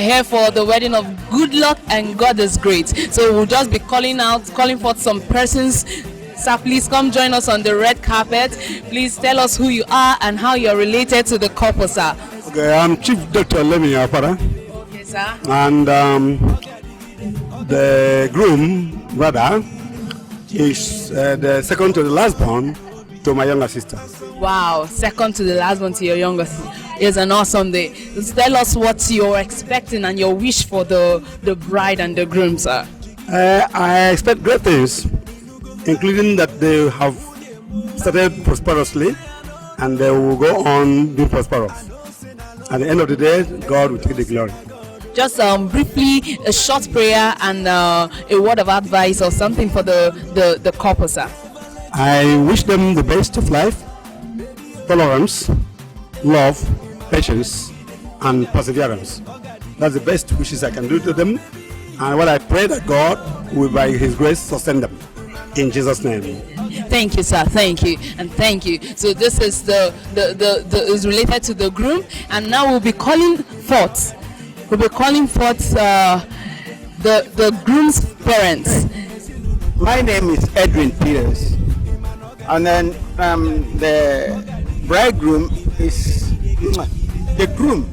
here for the wedding of Good Luck and God is Great. So we'll just be calling forth some persons. Sir, please come join us on the red carpet. Please tell us who you are and how you're related to the couple, sir. Okay, I'm Chief Dr. Lemi Apara. Okay, sir. And the groom, brother, is the second to the last born to my younger sister. Wow, second to the last one to your younger sister. It's an awesome day. Just tell us what you're expecting and your wish for the bride and the groom, sir. I expect great things, including that they have started prosperously and they will go on being prosperous. At the end of the day, God will take the glory. Just briefly, a short prayer and a word of advice or something for the couple, sir. I wish them the best of life, tolerance, love, patience, and perseverance. That's the best wishes I can do to them. And what I pray that God will, by His grace, sustain them. In Jesus' name. Thank you, sir. Thank you, and thank you. So this is the is related to the groom, and now we'll be calling forth. We'll be calling forth the groom's parents. My name is Edwin Peters, and then the bridegroom is the groom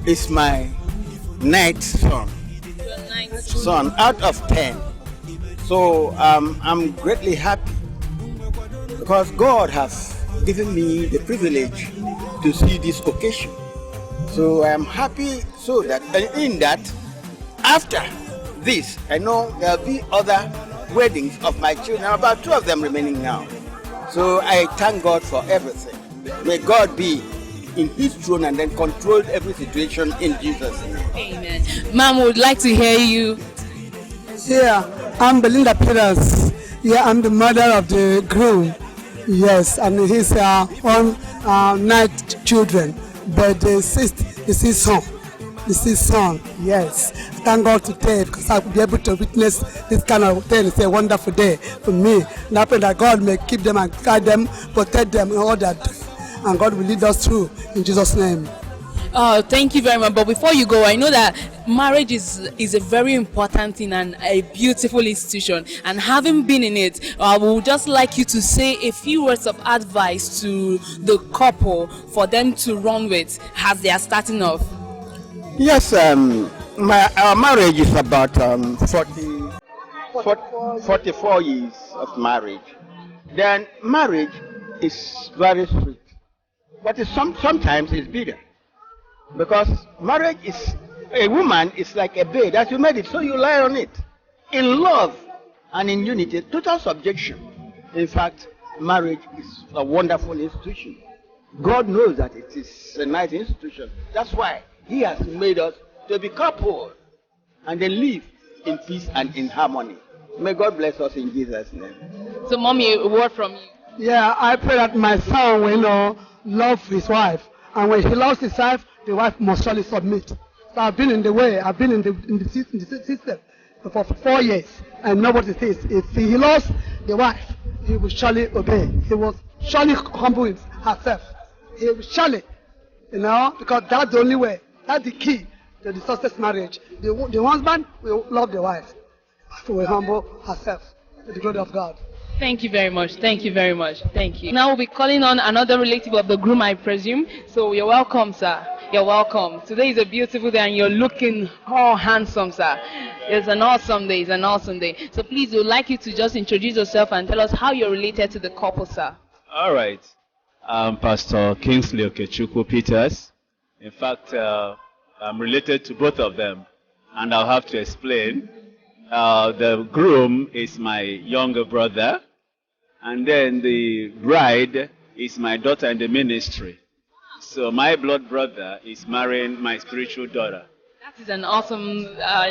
is my ninth son out of 10. So I'm greatly happy because God has given me the privilege to see this occasion. So I'm happy so that in that after this, I know there'll be other weddings of my children, about 2 of them remaining now. So I thank God for everything. May God be in His throne and then control every situation in Jesus' name. Amen. Ma'am, would like to hear you. Yeah, I'm Belinda Peters. Yeah, I'm the mother of the groom. Yes, and his own 9 children. But the 6th is his son. It's his son, yes. Thank God today because I will be able to witness this kind of day. It's a wonderful day for me. And I pray that God may keep them and guide them, protect them in all that. And God will lead us through in Jesus' name. Thank you very much. But before you go, I know that marriage is a very important thing and a beautiful institution. And having been in it, I would just like you to say a few words of advice to the couple for them to run with as they are starting off. Yes, our marriage is about 44 years of marriage. Then marriage is very sweet, but sometimes it's bitter. Because marriage is, a woman is like a bed, as you made it, so you lie on it. In love and in unity, total subjection. In fact, marriage is a wonderful institution. God knows that it is a nice institution. That's why He has made us to be coupled and then live in peace and in harmony. May God bless us in Jesus' name. So, Mommy, a word from you. Yeah, I pray that my son will love his wife. And when he loves his wife, the wife must surely submit. So I've been in the way, I've been in the system for 4 years. I know what it is. If he loves the wife, he will surely obey. He will surely humble herself. He will surely, because that's the only way. That's the key to the success marriage. The husband will love the wife. The wife will humble herself to the glory of God. Thank you very much. Thank you very much. Thank you. Now we'll be calling on another relative of the groom, I presume. So you're welcome, sir. You're welcome. Today is a beautiful day and you're looking all handsome, sir. It's an awesome day. It's an awesome day. So please, we'd like you to just introduce yourself and tell us how you're related to the couple, sir. All right. I'm Pastor Kingsley Okechukwu Peters. In fact, I'm related to both of them. And I'll have to explain. The groom is my younger brother. And then the bride is my daughter in the ministry. So my blood brother is marrying my spiritual daughter. That is an awesome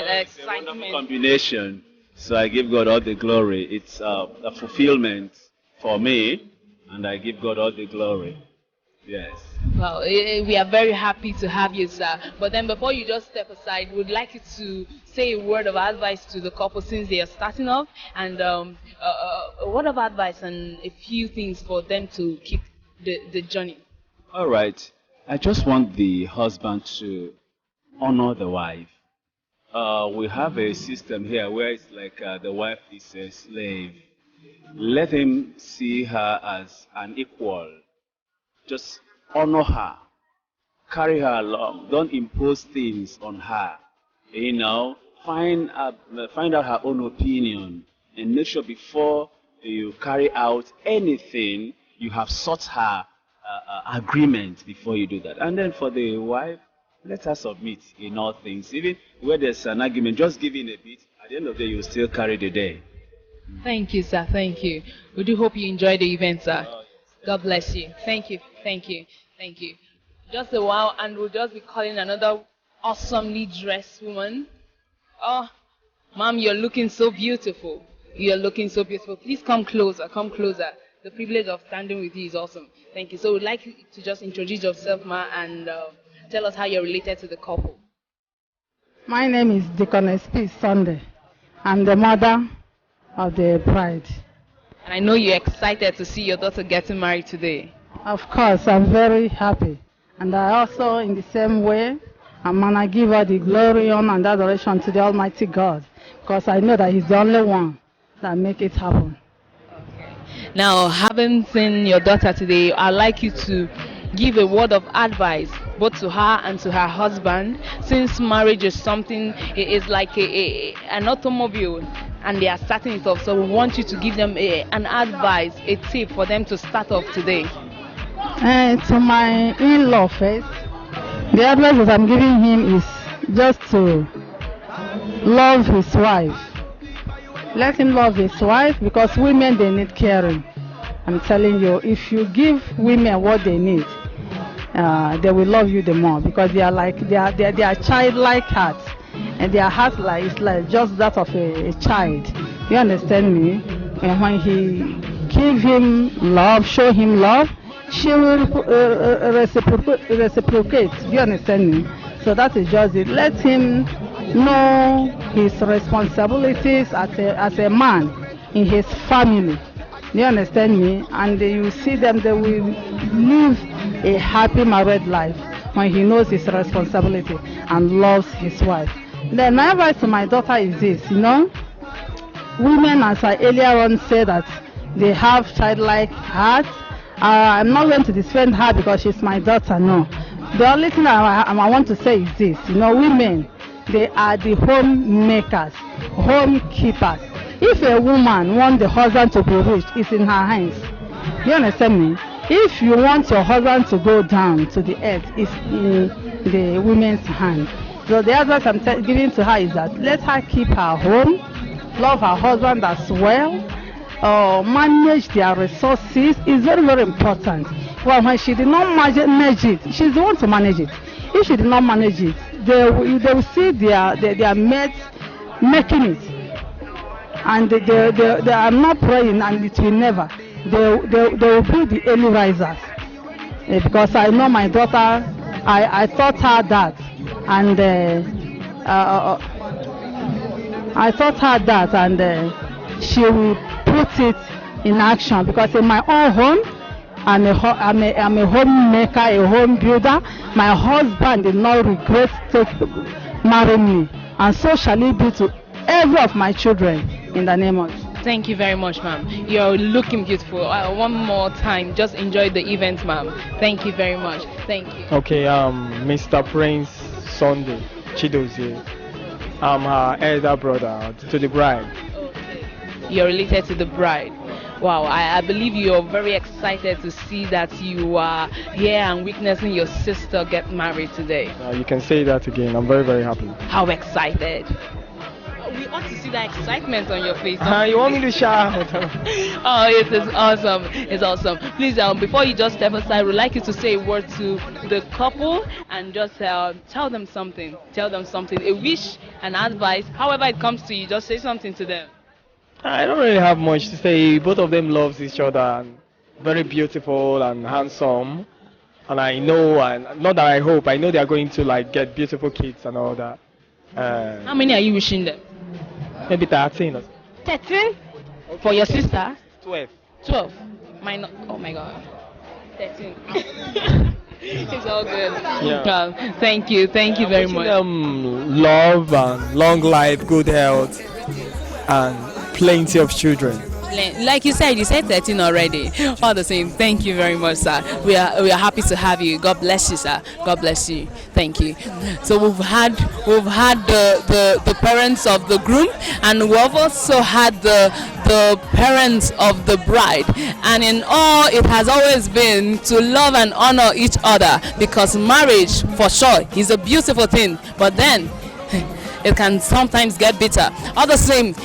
excitement. Combination. So I give God all the glory. It's a fulfillment for me, and I give God all the glory. Yes. Well, we are very happy to have you, sir. But then before you just step aside, we'd like you to say a word of advice to the couple since they are starting off, and a word of advice and a few things for them to keep the journey. All right. I just want the husband to honor the wife. We have a system here where it's like the wife is a slave. Let him see her as an equal. Just honor her. Carry her along. Don't impose things on her. You know, find out her own opinion and make sure before you carry out anything, you have sought her agreement before you do that. And then for the wife, let her submit in all things. Even where there's an argument, just give in a bit. At the end of the day, you still carry the day. Thank you, sir. Thank you. We do hope you enjoy the event, sir. God bless you. Thank you. Thank you. Thank you. Just a while, and we'll just be calling another awesomely dressed woman. Oh, ma'am, you're looking so beautiful. You're looking so beautiful. Please come closer. Come closer. The privilege of standing with you is awesome. Thank you. So we'd like you to just introduce yourself, ma, and tell us how you're related to the couple. My name is Deaconess Peace Sunday. I'm the mother of the bride. And I know you're excited to see your daughter getting married today. Of course, I'm very happy. And I also, in the same way, I'm going to give her the glory, honor, and adoration to the Almighty God. Because I know that He's the only one that make it happen. Okay. Now, having seen your daughter today, I'd like you to give a word of advice both to her and to her husband, since marriage is something, it is like an automobile and they are starting it off. So we want you to give them an advice, a tip for them to start off today. To my in-law first, the advice that I'm giving him is just to love his wife. Let him love his wife, because women, they need caring. I'm telling you, if you give women what they need, they will love you the more, because they are childlike hearts, and their heart is like just that of a child. You understand me? And when he give him love, show him love, she will reciprocate. You understand me? So that is just it. Let him know his responsibilities as a man in his family. You understand me? And you see them, they will live a happy married life when he knows his responsibility and loves his wife. Then my advice to my daughter is this, women, as I earlier on said, that they have childlike hearts. I'm not going to defend her because she's my daughter, no. The only thing I want to say is this, women, they are the homemakers, home keepers. If a woman wants the husband to be rich, it's in her hands. You understand me? If you want your husband to go down to the earth, it's in the woman's hand. So the advice I'm giving to her is that let her keep her home, love her husband as well, manage their resources is very, very important. Well, when she did not manage it, she's the one to manage it. If she did not manage it, they will see their mates making it. And they are not praying, and it will never. They will be the early risers. Because I know my daughter, I taught her that. And I taught her that, and she will put it in action. Because in my own home, I'm a homemaker, a home builder. My husband did not regret marrying me, and so shall it be to every of my children, in the name of Jesus. Thank you very much, ma'am. You're looking beautiful. One more time, just enjoy the event, ma'am. Thank you very much. Thank you. Okay, Mr. Prince Sunday Chidozie. I'm her elder brother to the bride. Okay. You're related to the bride. Wow, I believe you're very excited to see that you are here and witnessing your sister get married today. You can say that again. I'm very, very happy. How excited? We ought to see that excitement on your face. You want me to shout? Oh, it is awesome. It's awesome. Please, before you just step aside, we'd like you to say a word to the couple and just tell them something. Tell them something. A wish, an advice, however it comes to you, just say something to them. I don't really have much to say. Both of them loves each other, and very beautiful and handsome. And I know, and not that I hope, I know they are going to get beautiful kids and all that. How many are you wishing them? Maybe 13 or 13? For your sister? 12. 12. Oh my God. 13. It's all good. Yeah. Thank you very Wishing much. them love and long life, good health, and plenty of children. Like you said 13 already. All the same, thank you very much, sir. We are happy to have you. God bless you, sir. God bless you. Thank you. So we've had the parents of the groom, and we've also had the parents of the bride. And in all, it has always been to love and honor each other, because marriage, for sure, is a beautiful thing. But then it can sometimes get bitter. All the same,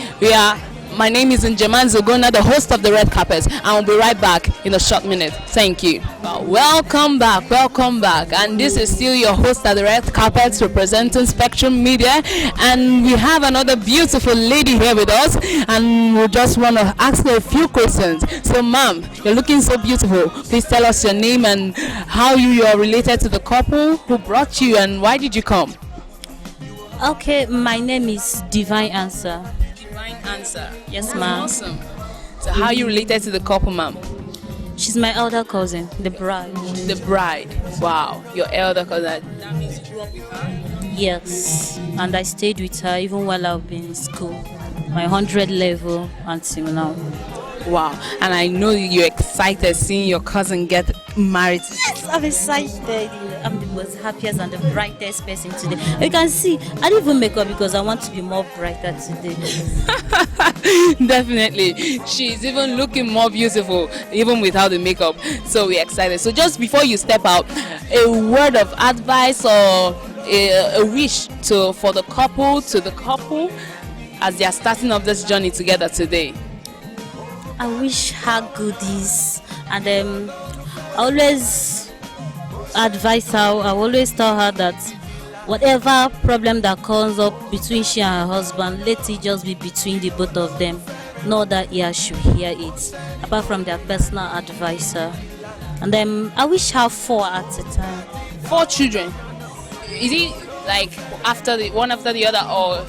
my name is Njemanze, Ugonna, the host of the Red Carpet, and we'll be right back in a short minute. Thank you. Welcome back. And this is still your host at the Red Carpet, representing Spectrum Media, and we have another beautiful lady here with us, and we just want to ask her a few questions. So, ma'am, you're looking so beautiful. Please tell us your name and how you are related to the couple who brought you, and why did you come? Okay, my name is Divine Answer. Answer. Yes, ma'am. Awesome. So how are you related to the couple, ma'am? She's my elder cousin, the bride. The bride. Wow, your elder cousin. That means you grew up with her? Yes, and I stayed with her even while I've been in school, my 100 level until now. Wow, and I know you're excited seeing your cousin get married. Yes, I'm excited. I'm the most happiest and the brightest person today. You can see, I didn't even make up because I want to be more brighter today. Definitely. She's even looking more beautiful, even without the makeup. So we're excited. So just before you step out, a word of advice or a wish for the couple as they are starting off this journey together today. I wish her goodies, and I always advise her, I always tell her that whatever problem that comes up between she and her husband, let it just be between the both of them. No other ear should hear it, apart from their personal advisor. And I wish her 4 at a time. 4 children? Is it like one after the other, or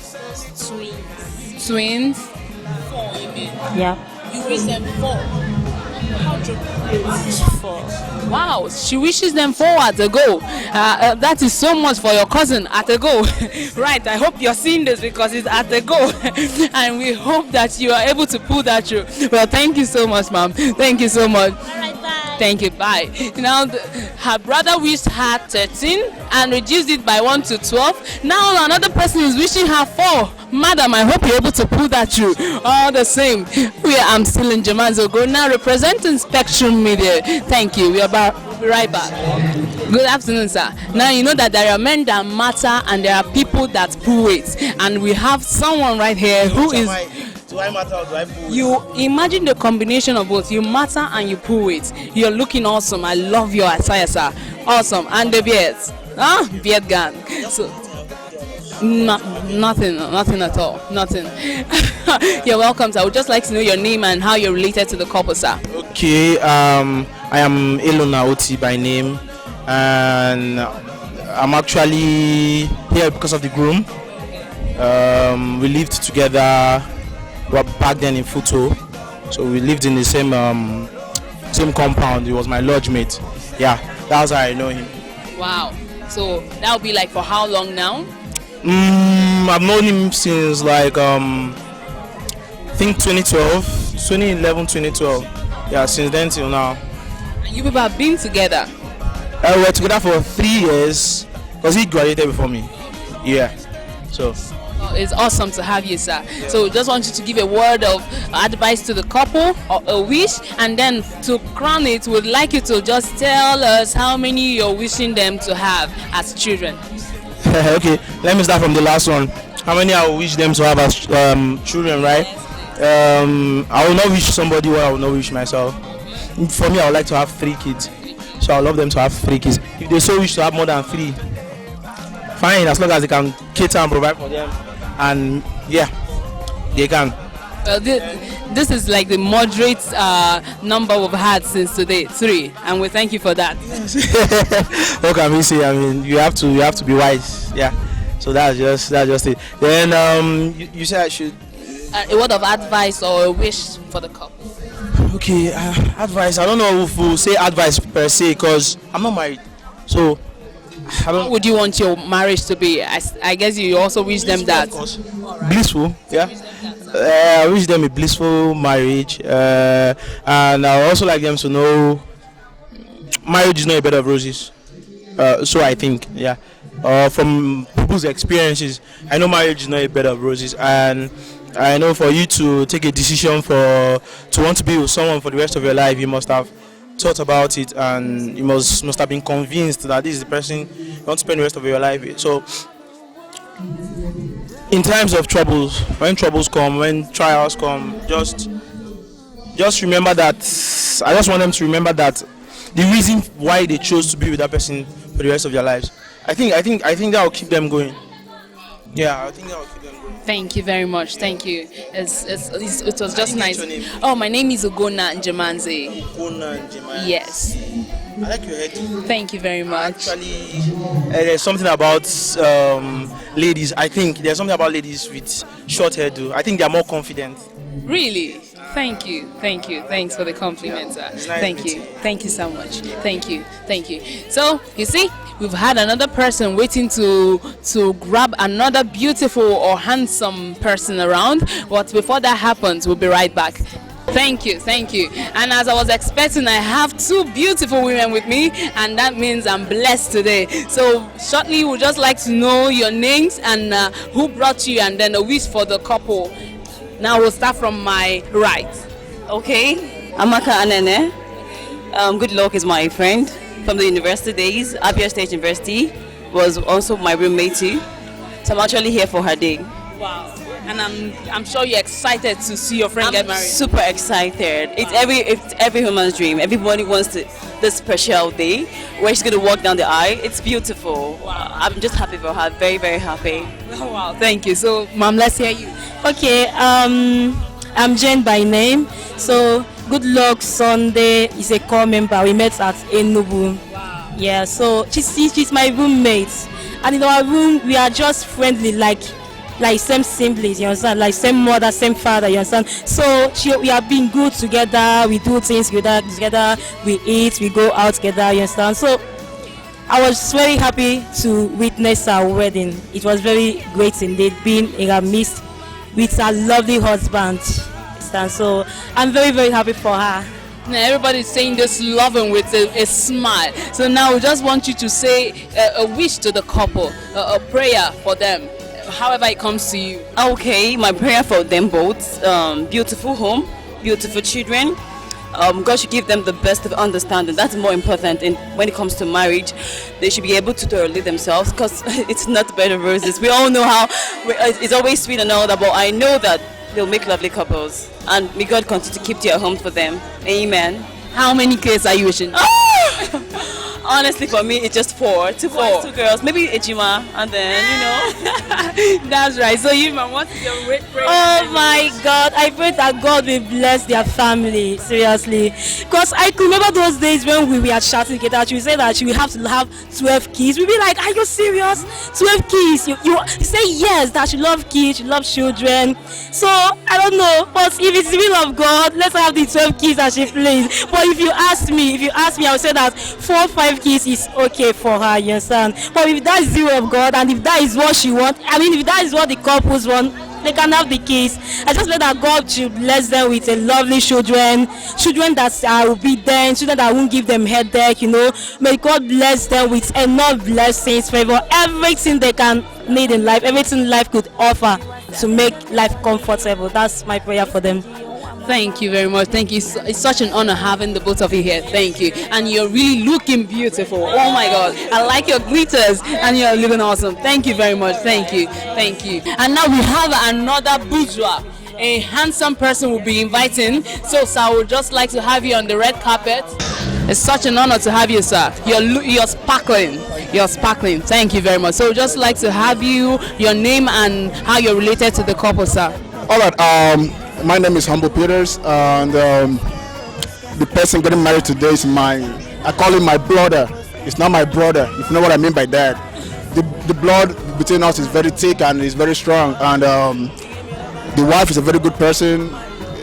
twins? 4, you mean? Yeah. You wish them 4. How true? 4. Wow, she wishes them 4 at a go. That is so much for your cousin at a go. Right, I hope you're seeing this because it's at a go. And we hope that you are able to pull that through. Well, thank you so much, ma'am. Thank you so much. All right, bye. Thank you, bye. Now, her brother wished her 13 and reduced it by 1 to 12. Now another person is wishing her 4. Madam, I hope you're able to pull that through. All the same, I'm still in Njemanze, Ugonna, representing Spectrum Media. Thank you. We'll be right back. Good afternoon, sir. Now you know that there are men that matter and there are people that pull weight, and we have someone right here who is. Do I matter or do I pull weight? You imagine the combination of both. You matter and you pull weight. You're looking awesome. I love your attire, sir. Awesome. And the beards. Beard gang. So. Nothing at all. Nothing. You're welcome, sir. I would just like to know your name and how you're related to the couple, sir. Okay, I am Elona Oti by name, and I'm actually here because of the groom. We lived together back then in Futo, so we lived in the same compound. He was my lodge mate. Yeah, that's how I know him. Wow. So that would be like for how long now? I've known him since like I think 2011, 2012. Yeah, since then till now. And you people have been together? We were together for 3 years because he graduated before me. Yeah, so. It's awesome to have you, sir. So just want you to give a word of advice to the couple or a wish, and then to crown it, we'd like you to just tell us how many you're wishing them to have as children. Okay, let me start from the last one. How many I wish them to have as children, right? I will not wish somebody what I will not wish myself. For me, I would like to have 3 kids. So I would love them to have 3 kids. If they so wish to have more than 3, fine, as long as they can cater and provide for them. And yeah, they can. Well, this is like the moderate number we've had since today, 3, and we thank you for that. What can we say? I mean, you have to be wise. Yeah. So that's just it. Then you said I should. A word of advice or a wish for the couple. Okay, advice. I don't know if we'll say advice per se because I'm not married. So I How don't. would you want your marriage to be? I guess you also wish them that. Of course. Blissful, yeah. I wish them a blissful marriage, and I also like them to know marriage is not a bed of roses. So I think, yeah. From people's experiences, I know marriage is not a bed of roses, and I know for you to take a decision to want to be with someone for the rest of your life, you must have thought about it, and you must have been convinced that this is the person you want to spend the rest of your life with. So in times of troubles, when troubles come, when trials come, just remember that. I just want them to remember that the reason why they chose to be with that person for the rest of their lives. I think that will keep them going. Yeah, I think that will keep them going. Thank you very much. Thank you. It was just I nice. didn't get your name. Oh, my name is Ugonna Njemanze. Ugonna and Njemanze. Yes. I like your head. Thank you very much. Actually, there's something about ladies. I think there's something about ladies with short hair. I think they're more confident. Really? Thank you. Thanks for the compliment, sir. Nice Thank meeting you. Thank you so much. Thank you. So, you see, we've had another person waiting to grab another beautiful or handsome person around. But before that happens, we'll be right back. Thank you. And as I was expecting, I have two beautiful women with me, and that means I'm blessed today. So shortly, we'd just like to know your names and who brought you, and then a wish for the couple. Now we'll start from my right. Okay, Amaka Anene. Good luck is my friend from the university days. Abia State University was also my roommate too. So I'm actually here for her day. Wow. And I'm sure you're excited to see your friend get married. Super excited. It's every woman's dream. Everybody wants this special day where she's gonna walk down the aisle. It's beautiful. Wow. I'm just happy for her. Very, very happy. Oh, wow. Thank you. So, Mom, let's hear you. Okay, I'm Jane by name. So, Good Luck Sunday is a core member. We met at Enugu. Wow. Yeah, so she's my roommate. And in our room, we are just friendly, like same siblings, you understand? Like same mother, same father, you understand? So we have been good together. We do things together. We eat, we go out together, you understand? So I was very happy to witness our wedding. It was very great indeed, being in our midst with a lovely husband. So I'm very, very happy for her. Now everybody's saying this loving with a smile. So now we just want you to say a wish to the couple, a prayer for them, however it comes to you. Okay, my prayer for them both. Beautiful home, beautiful children. God should give them the best of understanding. That's more important. And when it comes to marriage, they should be able to tolerate themselves, because it's not the bed of roses. We all know how it's always sweet and all that, but I know that they'll make lovely couples. And may God continue to keep their home for them. Amen. How many kids are you wishing? Honestly, for me, it's just four. Two boys, two girls. Maybe Ejima, and then, That's right. So you, man, what is your prayer? Oh my God, I pray that God will bless their family, seriously. Because I could remember those days when we were chatting together, she would say that she will have to have 12 kids. We'd be like, are you serious? 12 kids? You say yes, that she loves kids, she loves children. So, I don't know, but if it's the will of God, let's have the 12 kids that she plays. But if you ask me, I would say that 4 or 5 kids is okay for her, you understand? But if that is the will of God, and if that is what she wants, if that is what the couples want, they can have the kids. I just pray that God should bless them with a lovely children that will be there, children that won't give them headache, May God bless them with enough blessings, favor, everything they can need in life, everything life could offer to make life comfortable. That's my prayer for them. Thank you very much. Thank you. It's such an honor having the both of you here. Thank you. And you're really looking beautiful. Oh my God. I like your glitters and you're looking awesome. Thank you very much. Thank you. And now we have another bourgeois. A handsome person will be inviting. So, sir, I would just like to have you on the red carpet. It's such an honor to have you, sir. You're sparkling. You're sparkling. Thank you very much. So, we'd just like to have you, your name and how you're related to the couple, sir. All right. My name is Humble Peters, and the person getting married today is I call him my brother. It's not my brother, if you know what I mean by that. The blood between us is very thick and is very strong, and the wife is a very good person,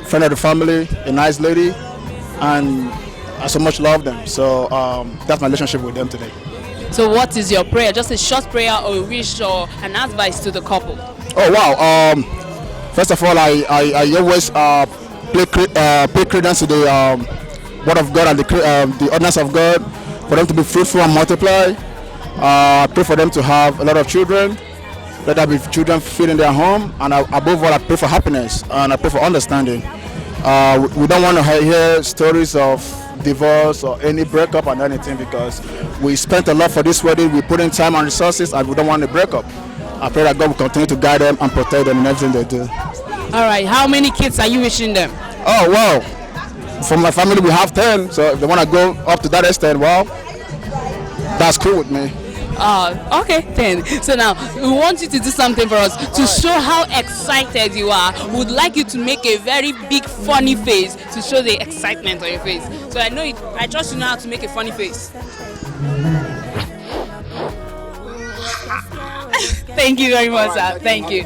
friend of the family, a nice lady, and I so much love them. So that's my relationship with them today. So what is your prayer? Just a short prayer or a wish or an advice to the couple? Oh wow! First of all, I always pay credence to the word of God and the ordinance of God for them to be fruitful and multiply. I pray for them to have a lot of children. Let there be children feeding their home, and above all, I pray for happiness and I pray for understanding. We don't want to hear stories of divorce or any breakup and anything, because we spent a lot for this wedding. We put in time and resources, and we don't want a breakup. I pray that God will continue to guide them and protect them in everything they do. All right. How many kids are you wishing them? Oh well, from my family we have 10. So if they want to go up to that extent, well, that's cool with me. Okay, 10. So now we want you to do something for us to show how excited you are. We would like you to make a very big funny face to show the excitement on your face. So I trust you know how to make a funny face. Thank you very much, sir. Thank you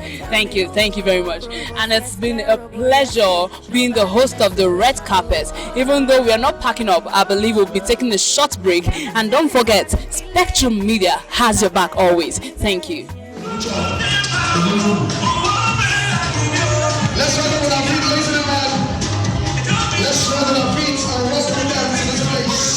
very much. And it's been a pleasure being the host of the red carpet. Even though we are not packing up, I believe we'll be taking a short break. And don't forget, Spectrum Media has your back always. Thank you. Let's run with our feet, ladies and gentlemen. Let's run with our feet and welcome them to this place.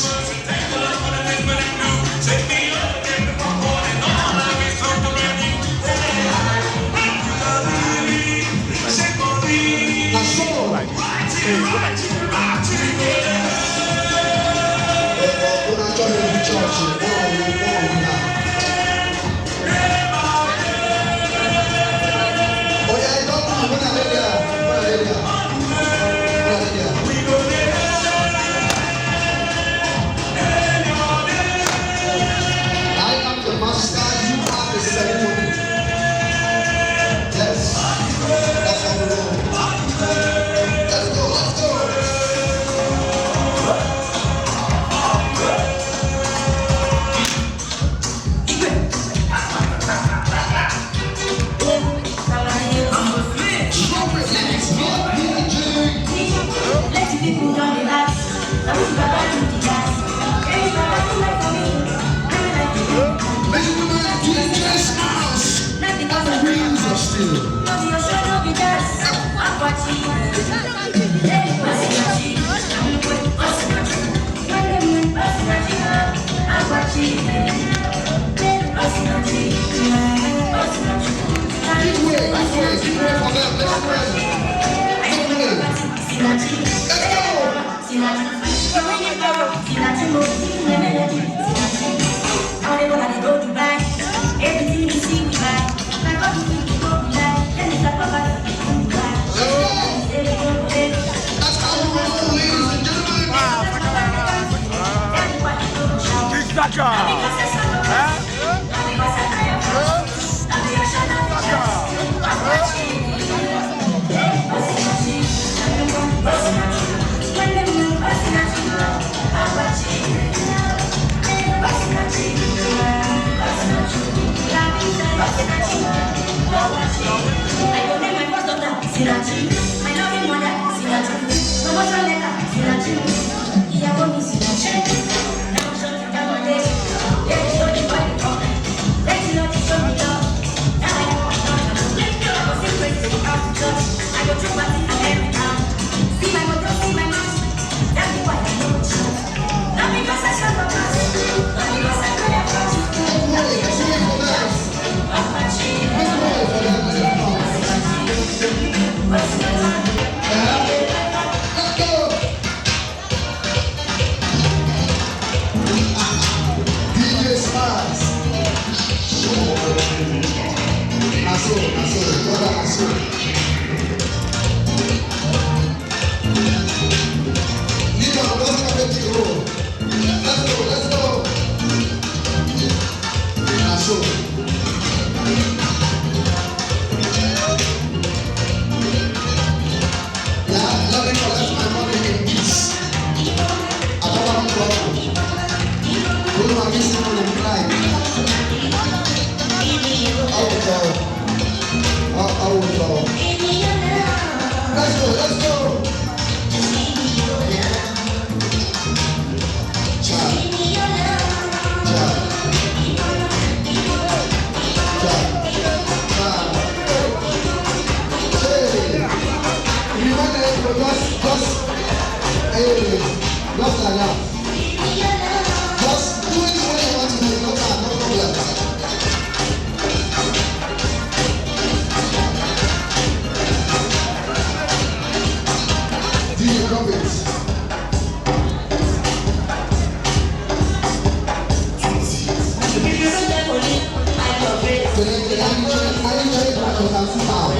how.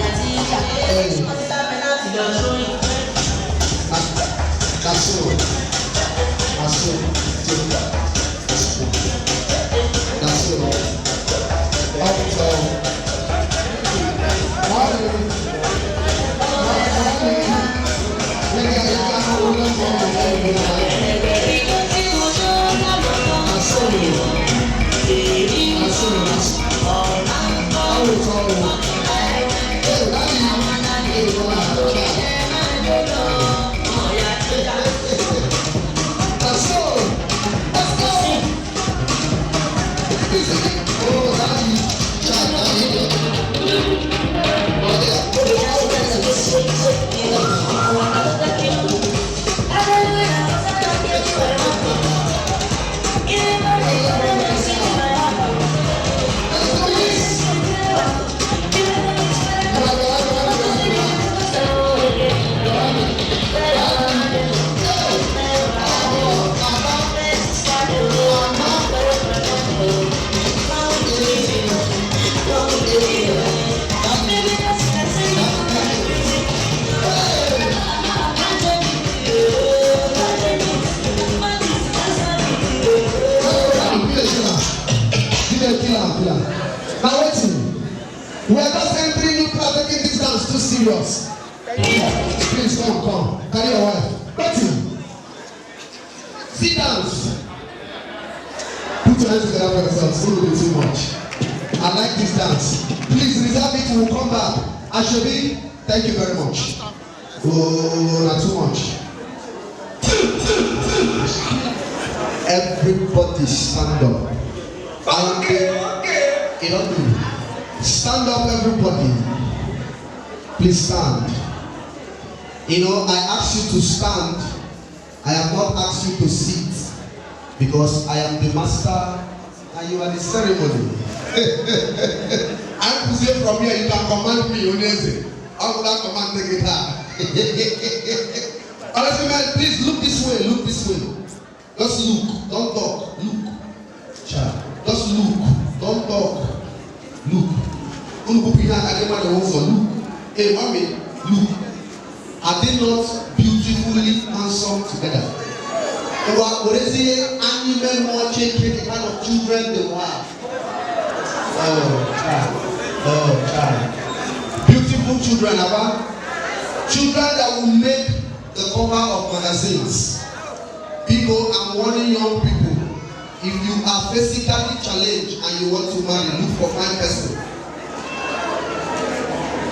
That's all. Now waiting. We are just entering new class, taking this dance too serious. Please come. Carry your wife. Waiting. Sit down. Put your hands together for yourselves. Don't do too much. I like this dance. Please reserve it. We'll come back. Ashobi, thank you very much. Oh, not too much. Everybody stand up. Stand up, everybody. Please stand. You know, I asked you to stand. I have not asked you to sit because I am the master and you are the ceremony. I'm to say from here, you can command me, Onese. How would I command the guitar? Honestly, man, please look this way. Look this way. Just look. Don't talk. Look. Child. Just look. Don't talk. Look. Look. Hey, mommy, look. Are they not beautifully handsome together? What is the animal more children, the kind of children they will have? Oh, child. Beautiful children, children that will make the cover of magazines. People, I'm warning young people. If you are physically challenged and you want to marry, look for fine person.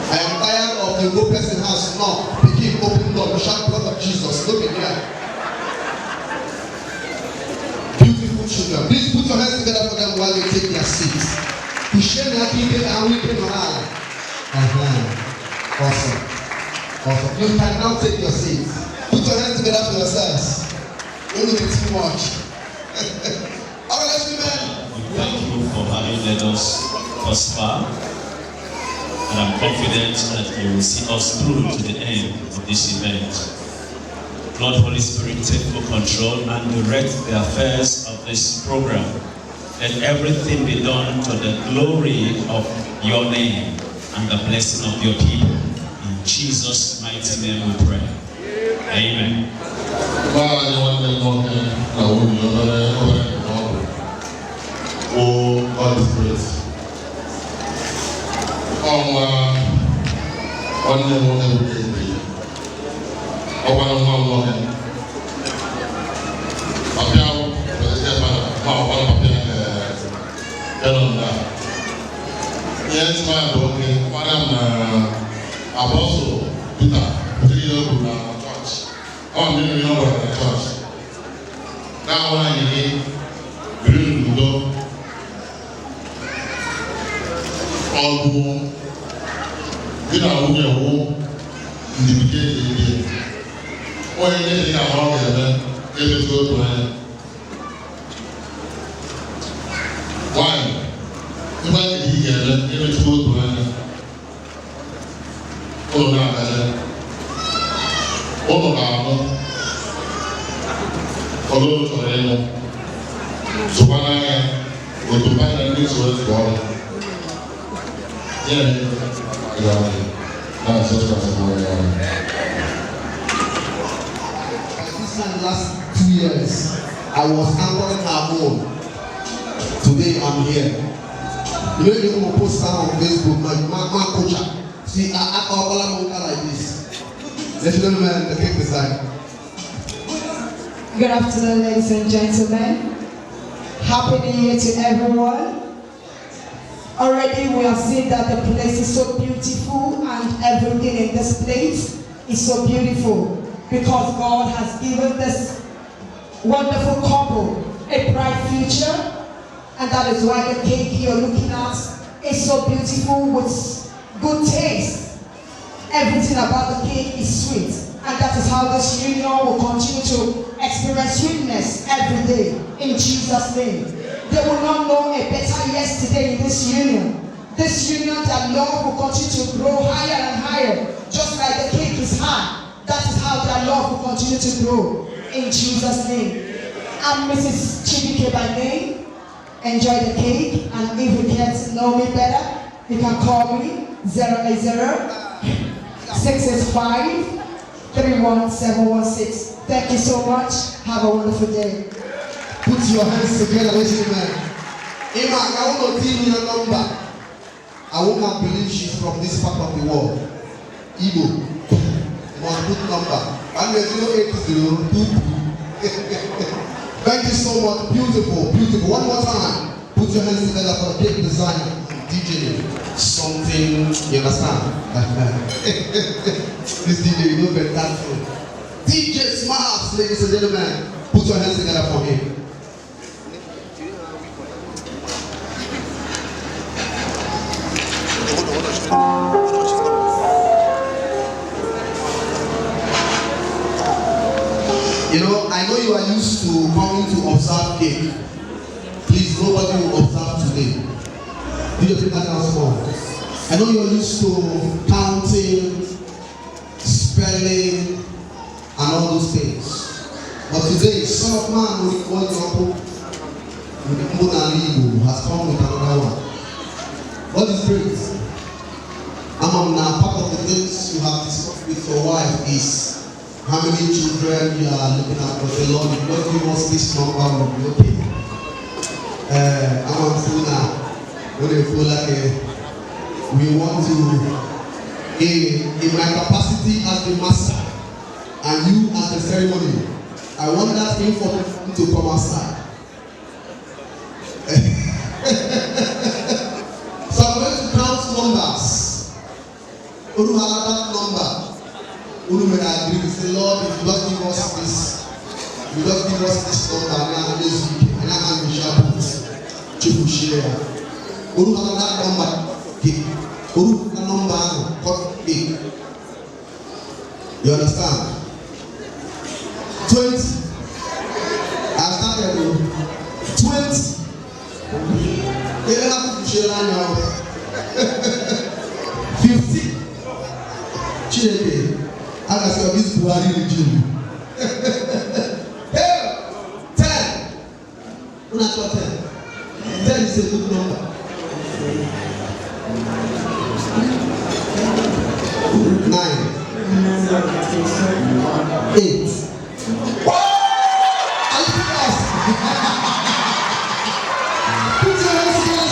I am tired of the go person house now. Begin open door, shout blood of Jesus. Look at here. Beautiful children. Please put your hands together for them while they take their seats. To share their people and weeping on eye. Awesome. You can now take your seats. Put your hands together for yourselves. Don't do it too much. All right, let's be men. Thank you for having led us thus far. And I'm confident that you will see us through to the end of this event. Lord Holy Spirit, take full control and direct the affairs of this program. Let everything be done to the glory of your name and the blessing of your people. In Jesus' mighty name we pray. Amen. Oh, God is great. Yes, my boy, Madam Apostle Peter, church. I'm in the church. Now, when I need to go, all who you know, who indicate or anything about them, it go to him. Why? If I did it, it go to him. Oh, no, oh, no, although to him, so when I go to find a new source for him. Yeah. That's just what this time last 2 years, I was anchoring her home. Today I'm here. You know, you can post on Facebook, my coach. See, I call like this. Let's go, man, the cake design. Good afternoon, ladies and gentlemen. Happy New Year to everyone. Already we have seen that the place is so beautiful and everything in this place is so beautiful because God has given this wonderful couple a bright future, and that is why the cake you're looking at is so beautiful with good taste. Everything about the cake is sweet, and that is how this union will continue to experience sweetness every day in Jesus' name. They will not know a better yesterday in this union. This union, their love will continue to grow higher and higher, just like the cake is high. That is how their love will continue to grow in Jesus' name. I'm Mrs. Chibike by name. Enjoy the cake, and if you can't know me better, you can call me 080-665-31716. Thank you so much. Have a wonderful day. Put your hands together, listen, man. Emma, I want to tell you a number. I will not believe she's from this part of the world. Igbo. One good number. And there's 08022. Thank you so much. Beautiful, beautiful. One more time. Put your hands together for the cake design. DJ. Something, you understand? This DJ, you know better. DJ Smiles, ladies and gentlemen. Put your hands together for him. You know, I know you are used to coming to observe cake. Please, nobody will observe today. Do you think that was fun? I know you are used to counting, spelling, and all those things. But today, Son of Man, for example, has come with another one. What is great? Now part of the things you have discussed with your wife is how many children you are looking at. But the Lord, if God give us this number, will be okay. I'm full now. When they feel like we want to, in my capacity as the master and you as the ceremony, I want that thing for them to come outside. So I'm going to count numbers. Who have that number? Who may agree with the Lord? If you don't give us this, you don't give us this number now this week, and I'm going to share it. Share. Who have that number? Who have that number? You understand? 20. I started with 20. You don't have to share that now. 50. Chile. I can see this Buhari regime. 10. Who not 10? 10 is a good number. 9. 8. Whoa! Are you serious? Put your hands together.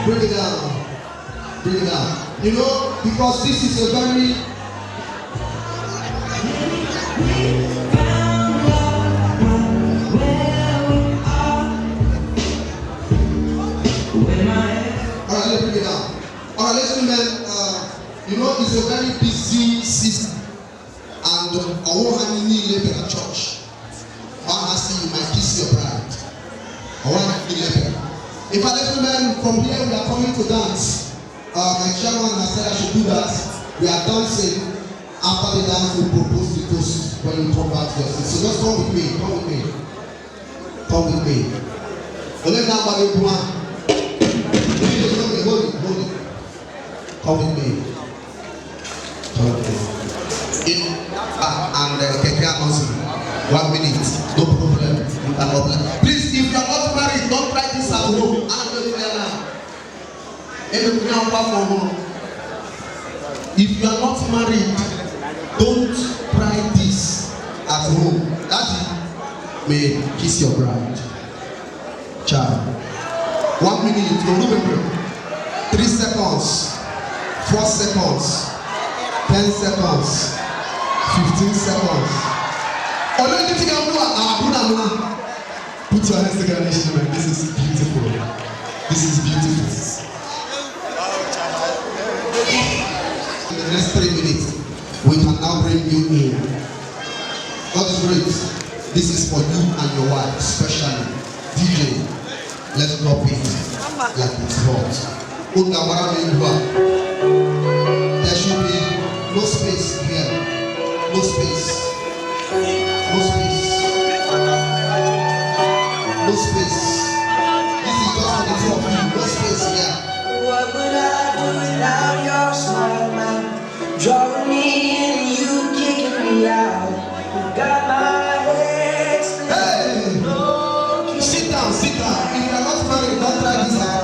Bring it down. Bring it down. You know, because this is a very Alright, let's bring it down. Alright, ladies and gentlemen, you know, it's a very busy season. And I won't have any labor at church. I see you might kiss your bride. I want to labor. In fact, ladies and gentlemen, from here we are coming to dance. My chairman has said I should do that. We are dancing. After the dance, we propose the toast when you come back to your seat. So just come with me. Come with me. Come with me. Let that body go on. Hold it. Come with me. Come with me. And Keke Amosi. 1 minute. No problem. Please, if you are not married, don't try this at home. If you are not married, don't try this at home. Daddy may kiss your bride. Child. 1 minute. No, 3 seconds. 4 seconds. 10 seconds. 15 seconds. Put your hands together, Nschel. This is beautiful. This is beautiful. In the next 3 minutes, we can now bring you in. God is great. This is for you and your wife, especially. DJ, let's drop it like it's hot. There should be no space here. No space. No space. No space. This is just for the two of you. No space here. What would I do without your smile, man? Drawing me in, you kicking me out. You got my head split. Hey! No, sit down, sit down. If you are not married, don't try this out.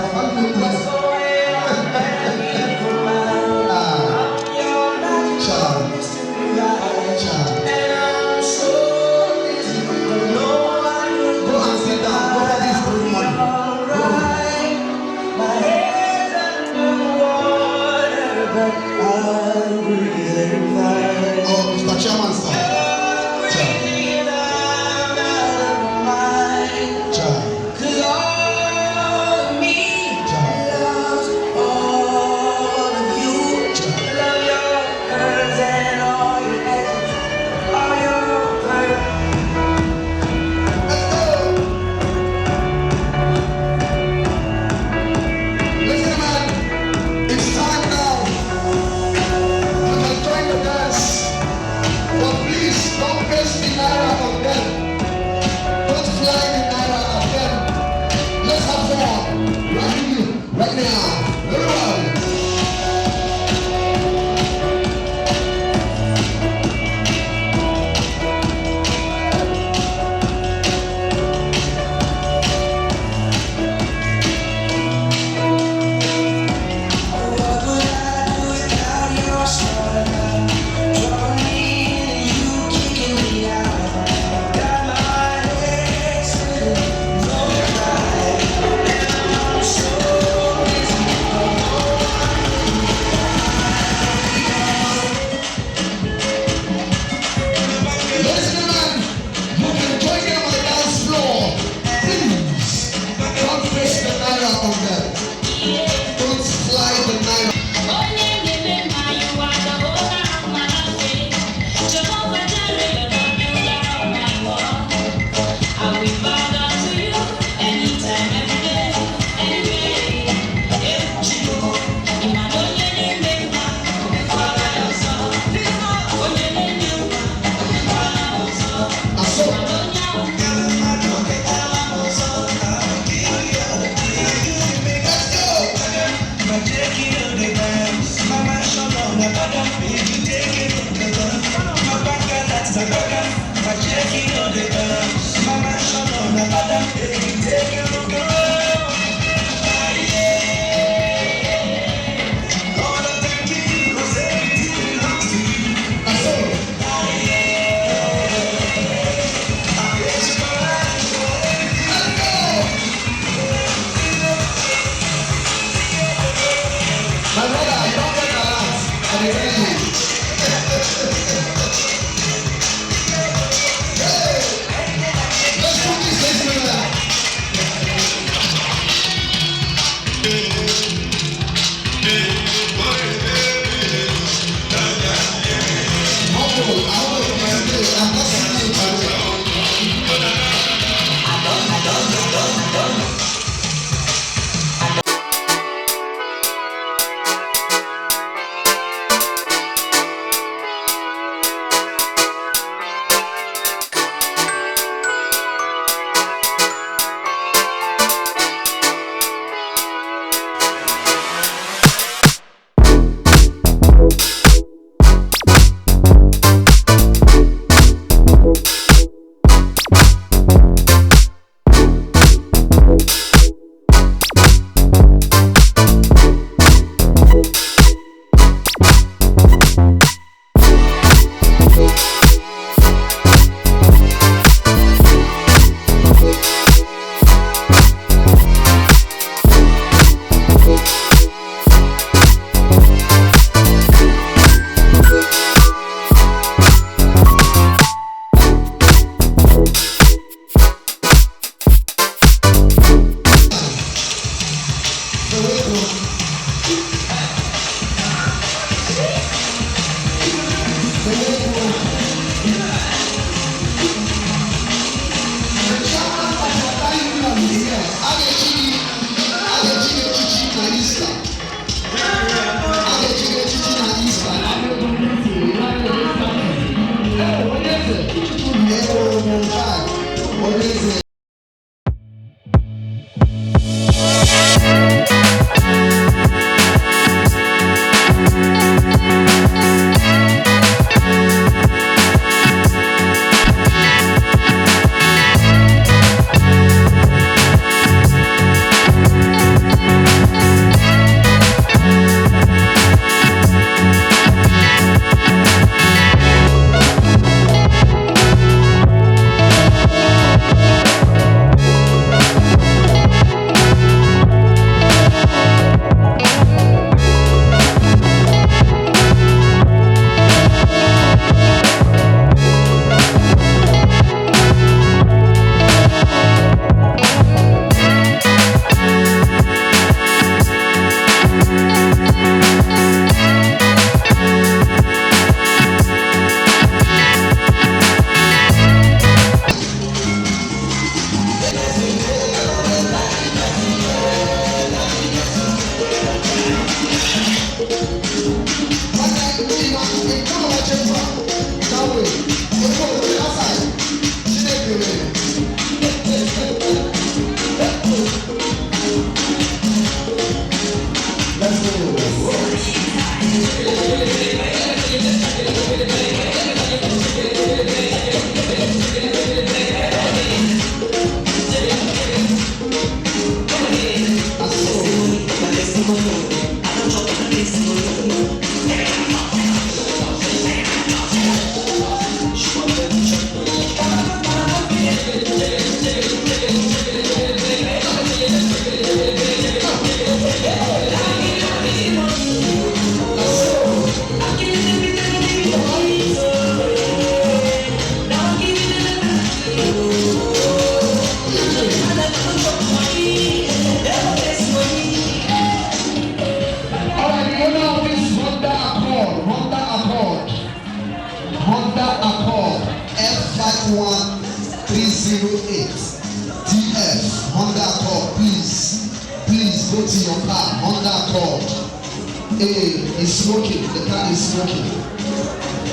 My brother, I don't get alert. I will tell you. Hey, let's do this, let's do that.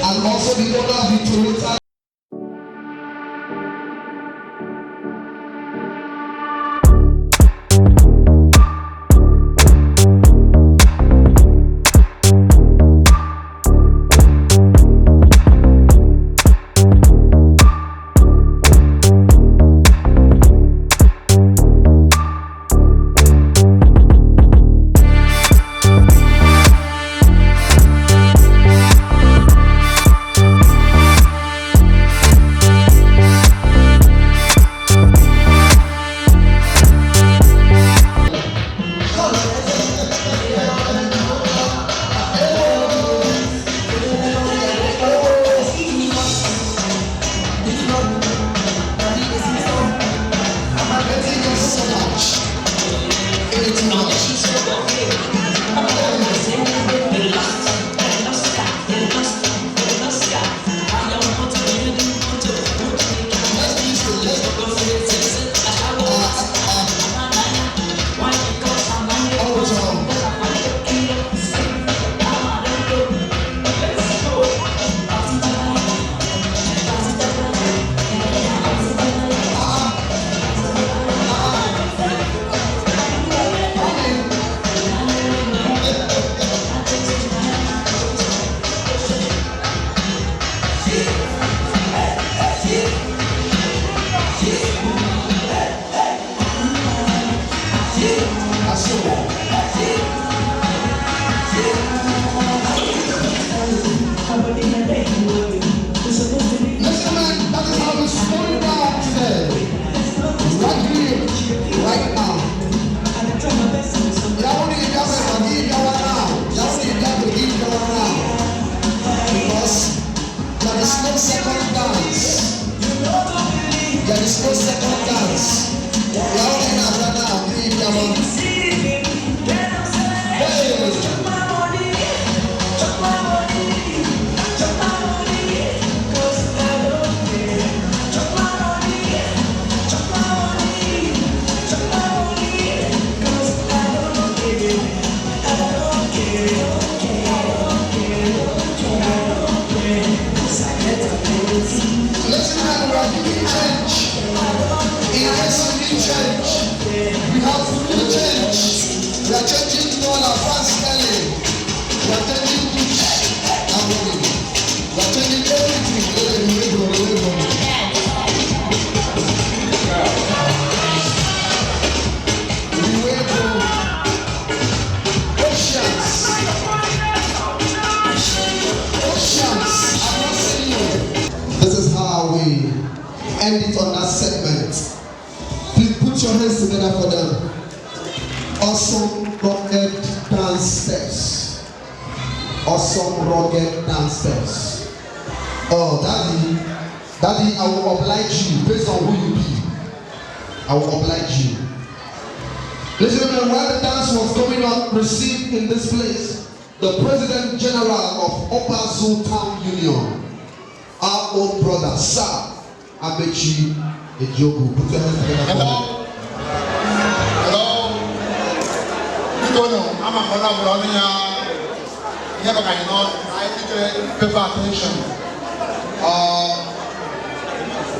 I'm not saying it, all advanced early. We are changing each and morning. We are changing everything. We wait for oceans. Oceans. I'm not saying you. This is how we end it on that segment. Please put your hands together for them. Awesome rugged dance steps. Awesome rugged dance steps. Oh, Daddy, I will oblige you based on who you be. I will oblige you. Ladies and gentlemen, while the dance was going on, received in this place the President General of Opazu Town Union, our own brother, Sir Abechi Ejogu. Put your hands together for him. I'm a brother of never can not. I need to pay attention.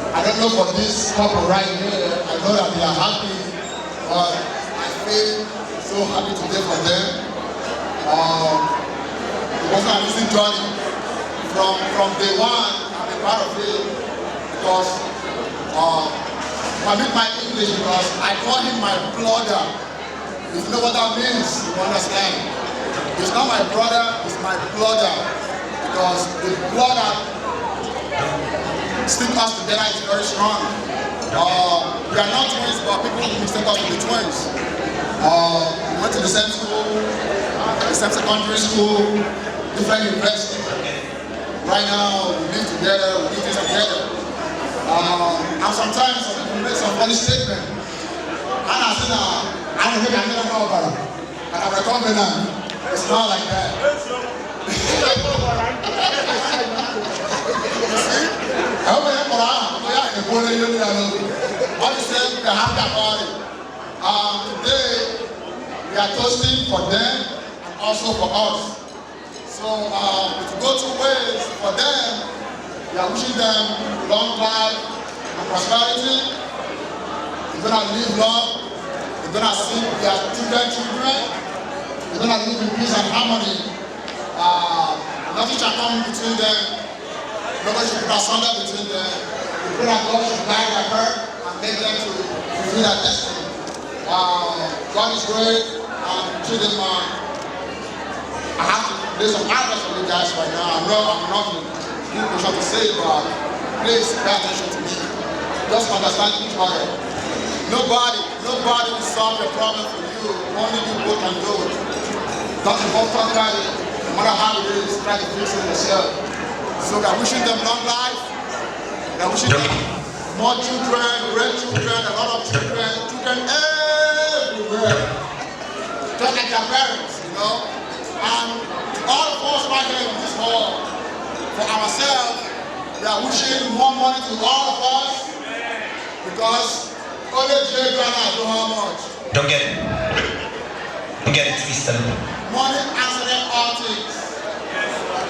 I don't know for this couple right here. I know that they are happy, but I feel so happy today for them. It was an easy journey from day one. I'm a part of it because I mean my English because I call him my brother. If you know what that means, you understand. He's not my brother, he's my brother. Because the blood that sticks us together is very strong. We are not twins, but people mistake us to be twins. We went to the same school, the same secondary school, different universities. Right now, we live together, we do things together. And sometimes some people make some funny statements. And I said, I don't think I never know about it. And I'm recovering now. It's not like that. I hope I have obviously, we have that party. Today, we are toasting for them and also for us. So, to go two ways for them, we are wishing them long life and prosperity. We're going to live long. We're going to see their children. We're going to live in peace and harmony. Nothing shall come between them. Nobody should put asunder between them. We pray that God should guide their heart and make them to fulfill their destiny. God is great. Children, I have to lay some advice for you guys right now. I know I'm not in good position to say it, but please pay attention to me. Just understand each other. Nobody will solve your problem for you. Only you both can do it. Don't involve somebody, no matter how it is, try to fix it yourself. So we are wishing them long life. We are wishing them more children, great children, a lot of children everywhere. Just like their parents, you know. And all of us right here in this hall, for ourselves, we are wishing more money to all of us because only J. Ghana do how much? Don't get it. Don't get it twisted. Money answering all things.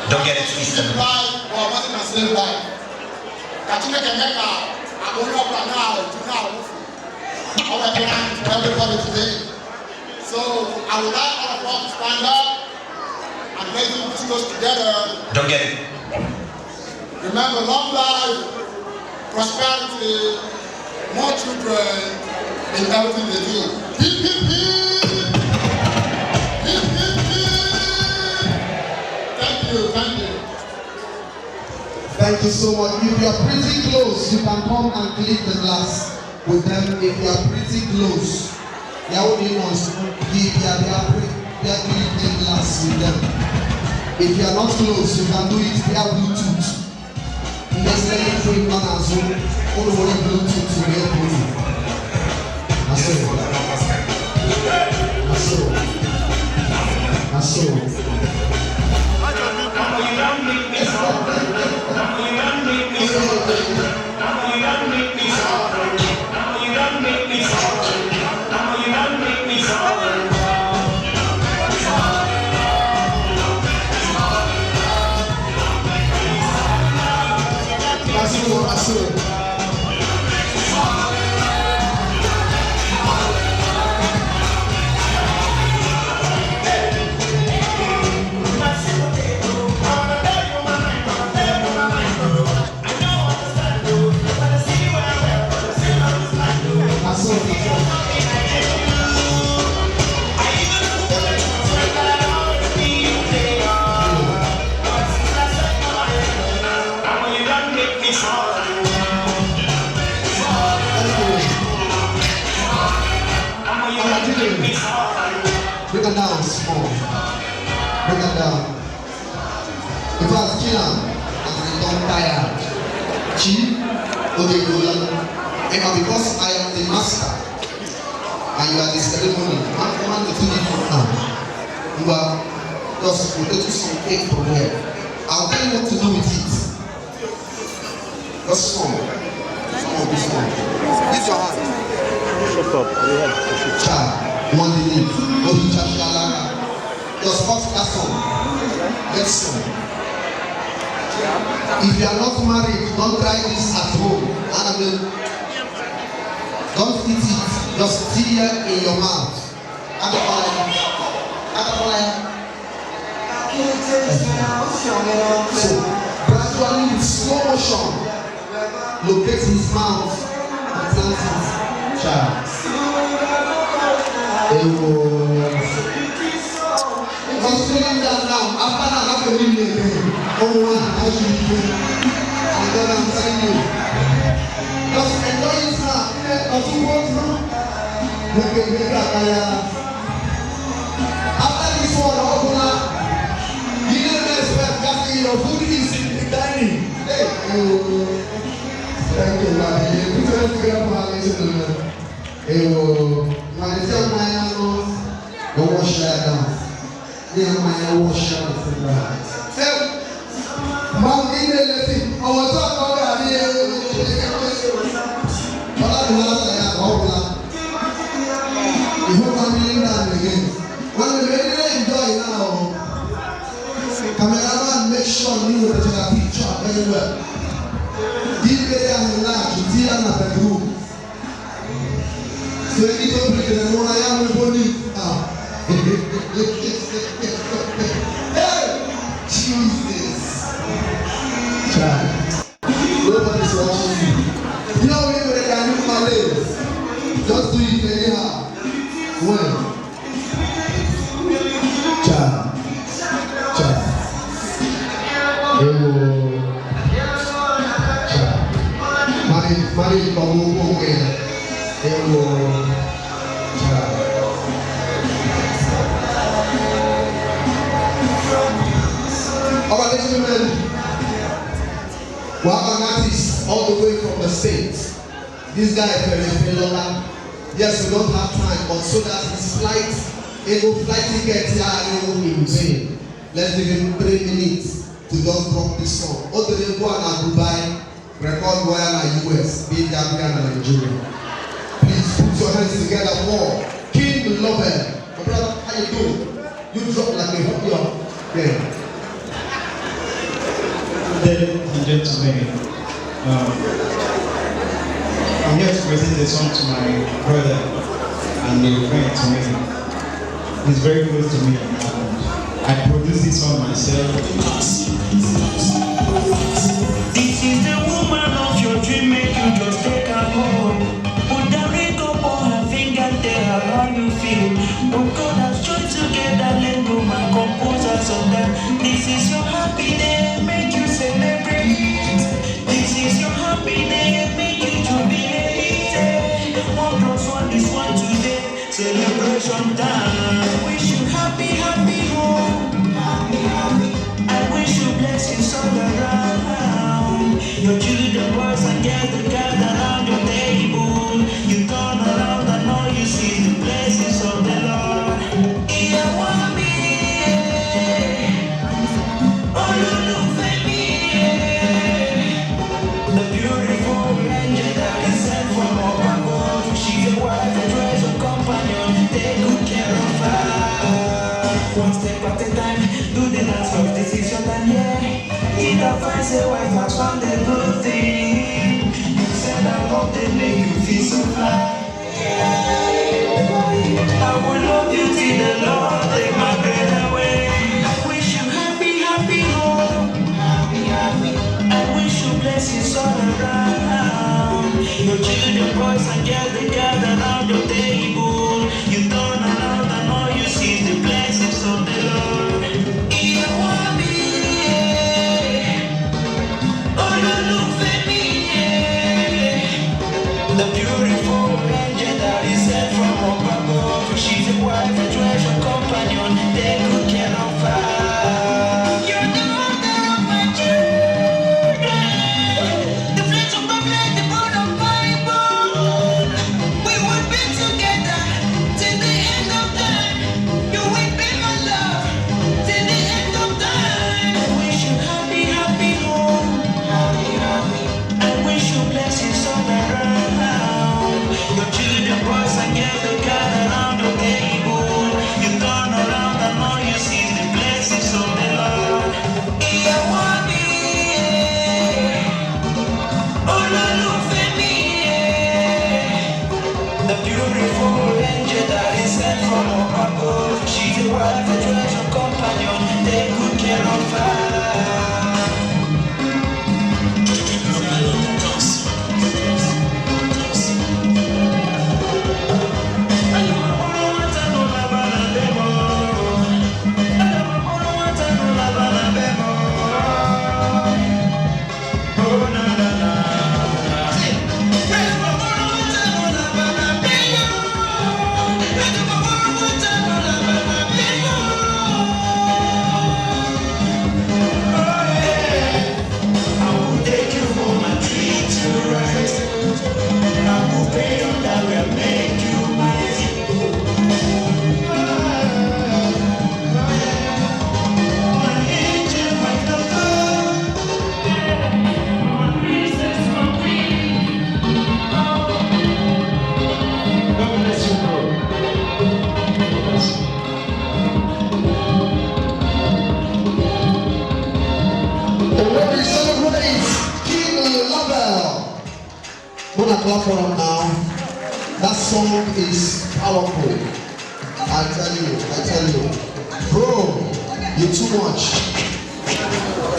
Don't get it twisted. Save life, or money can save life. Katina can make a going up right now, to now. Everybody today. So I would like all of us to stand up and let's do this close together. Don't get it. Remember, long life, prosperity, more children in everything they do. Hip, hip, hip. Hip, hip, hip. Thank you, thank you. Thank you so much. If you are pretty close, you can come and click the glass with them. If you are pretty close, you are click the glass with them. If you are not close, you can do it via Bluetooth. Next time you free on as well, all the way Bluetooth to help you. down small. Bring them down. If I kill them, and they don't tire. Chief, okay, and because I am the master, and you are the ceremony, I'm going to do it now. You are just potato some cake from here. I'll tell you what to do with it. Just some of this one. Use your hand. Shut up. Child, one minute. Go to Chashalara. Just cut that some. Get some. If you are not married, don't try this at home. Don't eat it. Just tear in your mouth. So, gradually with slow motion, locate his mouth and plant it. Child. Just feeling that now. After that, have a million again. Oh, one, how should you do it? And then I'm telling you. Just enjoy it now. After this one, you didn't expect that your food is in the dining. Hey, thank you, man. You put it together for our listen. Hey, my tell my no wash that down. Yeah, my wash that down. Hey, man, in the lesson, I was talking about here. You hope I'm being done again. When we really enjoy now, cameraman make sure you take a picture very well. Give me a large, see I'm not a group. So you need to bring the one I am with body. Hey! Jesus! Try. Nobody's watching you. You know when they can use my legs. Just do it anyhow. When? Child. Mari kamu child. Alright, ladies and gentlemen, we have an artist all the way from the States. This guy is very long. Yes, we don't have time, but so that his flight ticket here in vain. Let's give him 3 minutes to just drop this song. All the way go to Dubai, record while in US, be Gambia and Nigeria. Please put your hands together for King Lovell. My brother, how you doing? You drop like a hot dog. Yeah. Ladies and gentlemen, I'm here to present the song to my brother and a friend to me. He's very close to me. I produced this song myself. This is the woman of your dream, make you just take her home. Put the ring up on her finger, tell her how you feel. Oh God has joined together, let go my composers of that. This is your happy day, make you celebrate. This is your happy day, make you jubilate. 1+1 is 1 today, celebration time. Wish you happy, happy home. I wish you blessings all around. Your children, boys and girls, they gather around your table. You turn around and all you see is the blessings of the Lord. The beautiful angel that is sent from above. She's a wife, a treasure companion. Take good care of her. One step at a time, do the dance first. This is your time, yeah. If I find a wife has found a good thing, you said I love them, make you feel so fly. I will love you till the Lord take my breath away. I wish you happy, happy home. I wish you blessings all around. Your children, boys and girls, they gather around your table. You turn around and all you see is the blessings of the Lord. You want me, oh, you look at me, the beautiful angel that is sent from above. She's a wife, a treasure companion. want to clap for them now. That song is powerful. I tell you. Bro, you're too much.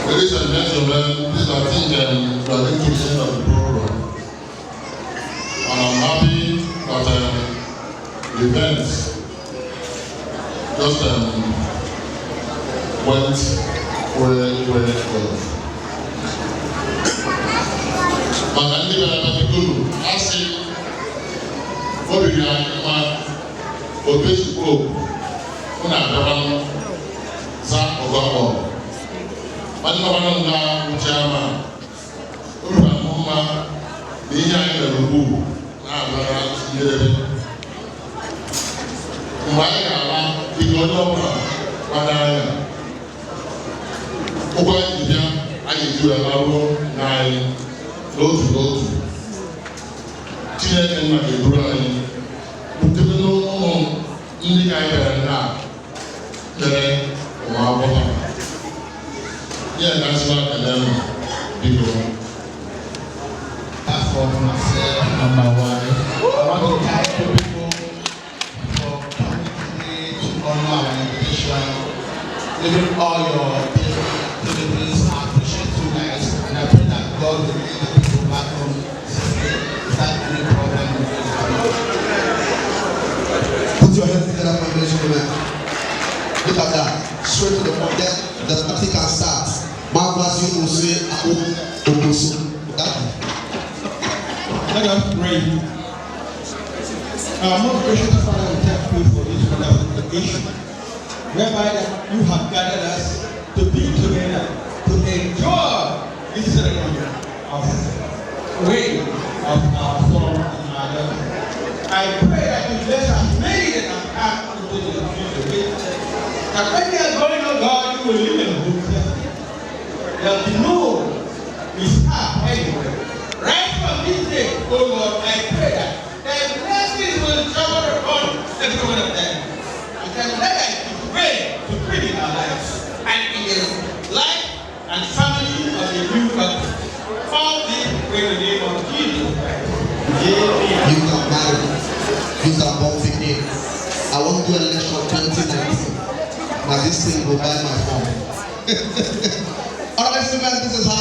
Ladies and gentlemen, this I think we are going to the end of the program. And I'm happy that the event just went well. But I think I'm going to ask you, what do you have for this group? When I have Zach Ugonna. Manapana na uchama ura mama ninya ile rubu na bara yere mwai ala igono wadaya oba ibia ayi ju alawo nai lotu tine na ke dura ni utelo no ndi ga yere na tere wa bola. Yeah, national academy, big one. That's for myself and my wife. I want to thank you people for coming today to honor our invitation, living all your activities. I appreciate you guys, and I pray that God will lead the people back home safely without any problem. Put your hands together for this woman. Look at that. Straight to the point. The party can start. Let us pray. Most gracious Father, we thank you for this wonderful occasion, whereby you have gathered us to be together, to enjoy this ceremony of wedding of our son and mother. I pray that you bless us many that have come into the future. That when they are going, oh God, you will live in hope. There will be no mishap anywhere. Right from this day, oh Lord, I pray that the blessings will shower upon every one of them. And then let us be ready to bring in our lives and in the life and family of the new couple. All this in the name of Jesus Christ. You got married. You got born again. I want to do election 2019. Now this thing will buy my phone. Alright, so man, this is how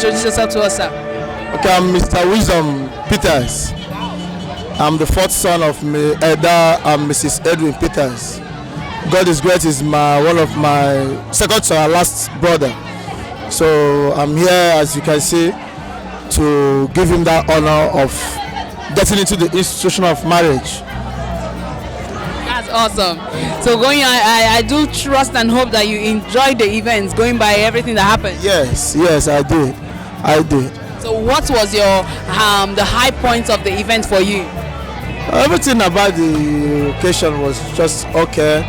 introduce yourself to us, sir? Okay, I'm Mr. Wisdom Peters. I'm the fourth son of Eda and Mrs. Edwin Peters. God is great is one of my second to our last brother. So I'm here, as you can see, to give him that honor of getting into the institution of marriage. That's awesome. So I do trust and hope that you enjoyed the events, going by everything that happened. Yes, I did. So what was your the high points of the event for you? Everything about the occasion was just okay,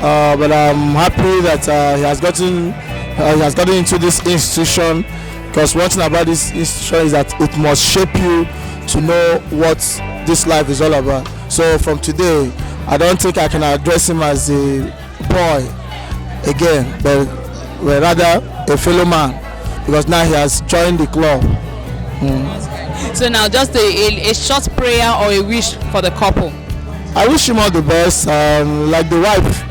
but I'm happy that he has gotten into this institution, because one thing about this institution is that it must shape you to know what this life is all about. So from today, I don't think I can address him as a boy again, but rather a fellow man, because now he has joined the club. So now just a short prayer or a wish for the couple. I wish him all the best. Like the wife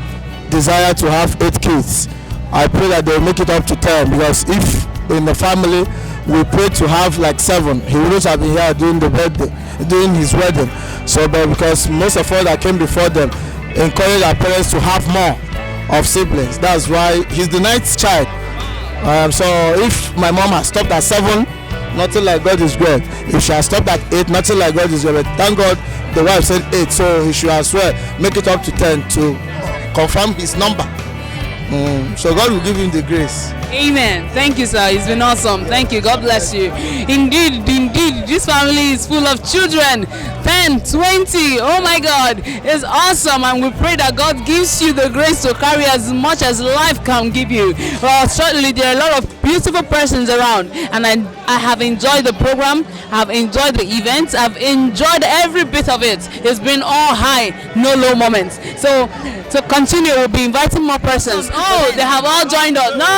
desire to have 8 kids, I pray that they'll make it up to 10, because if in the family we pray to have like 7, he wouldn't have been here doing his wedding. So but because most of us that came before them encourage our parents to have more of siblings, that's why he's the 9th child. So if my mom has stopped at 7, nothing like God is great. If she has stopped at 8, nothing like God is great. Thank God the wife said 8, so he should as well make it up to 10 to confirm his number. So God will give him the grace. Amen. Thank you, sir. It's been awesome. Thank you. God bless you. Indeed, this family is full of children. 10, 20. Oh my God. It's awesome. And we pray that God gives you the grace to carry as much as life can give you. Well, certainly there are a lot of beautiful persons around. And I have enjoyed the program. I've enjoyed the events. I've enjoyed every bit of it. It's been all high, no low moments. So to continue, we'll be inviting more persons. Oh, they have all joined us. No.